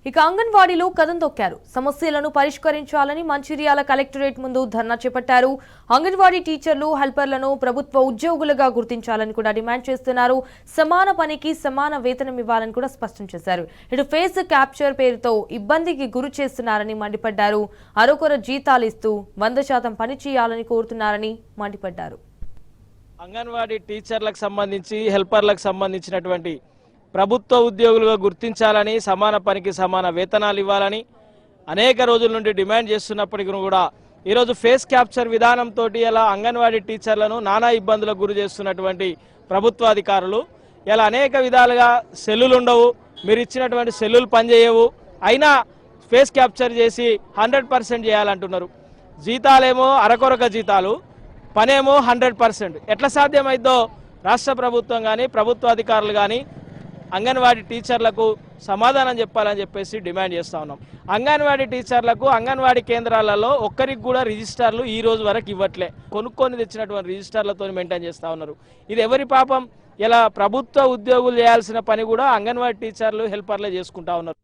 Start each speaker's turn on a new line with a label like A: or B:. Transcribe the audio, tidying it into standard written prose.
A: ఇక అంగన్వాడీలో కదం తొక్కారు. సమస్యలను పరిష్కరించాలని మంచిర్యాల కలెక్టరేట్ ముందు ధర్నా చేపట్టారు. అంగన్వాడీ టీచర్లు, హెల్పర్లను ప్రభుత్వ ఉద్యోగులుగా గుర్తించాలని కూడా డిమాండ్ చేస్తున్నారు. సమాన పనికి సమాన వేతనం ఇవ్వాలని కూడా స్పష్టం చేశారు. ఇటు ఫేస్ క్యాప్చర్ పేరుతో ఇబ్బందికి గురి చేస్తున్నారని మండిపడ్డారు. అరకొర జీతాలు ఇస్తూ 100% పని చేయాలని కోరుతున్నారని మండిపడ్డారు.
B: అంగన్వాడీ టీచర్లకు సంబంధించి, హెల్పర్లకు సంబంధించినటువంటి ప్రభుత్వ ఉద్యోగులుగా గుర్తించాలని, సమాన పనికి సమాన వేతనాలు ఇవ్వాలని అనేక రోజుల నుండి డిమాండ్ చేస్తున్నప్పటికీ కూడా ఈరోజు ఫేస్ క్యాప్చర్ విధానంతో ఇలా అంగన్వాడీ టీచర్లను నానా ఇబ్బందులకు గురి చేస్తున్నటువంటి ప్రభుత్వ అధికారులు ఇలా అనేక విధాలుగా సెల్లులు ఉండవు, మీరు ఇచ్చినటువంటి సెల్లులు పనిచేయవు, అయినా ఫేస్ క్యాప్చర్ చేసి 100% చేయాలంటున్నారు. జీతాలేమో అరకొరక జీతాలు, పనేమో 100%. ఎట్లా సాధ్యమైందో రాష్ట్ర ప్రభుత్వం కానీ, ప్రభుత్వ అధికారులు కానీ అంగన్వాడీ టీచర్లకు సమాధానం చెప్పాలని చెప్పేసి డిమాండ్ చేస్తూ ఉన్నాం. అంగన్వాడీ టీచర్లకు అంగన్వాడీ కేంద్రాలలో ఒక్కరికి కూడా రిజిస్టర్లు ఈ రోజు వరకు ఇవ్వట్లే. కొనుక్కొని తెచ్చినటువంటి రిజిస్టర్లతో మెయింటైన్ చేస్తూ ఉన్నారు. ఇది ఎవరి పాపం? ఇలా ప్రభుత్వ ఉద్యోగులు చేయాల్సిన పని కూడా అంగన్వాడీ టీచర్లు, హెల్పర్లే చేసుకుంటా ఉన్నారు.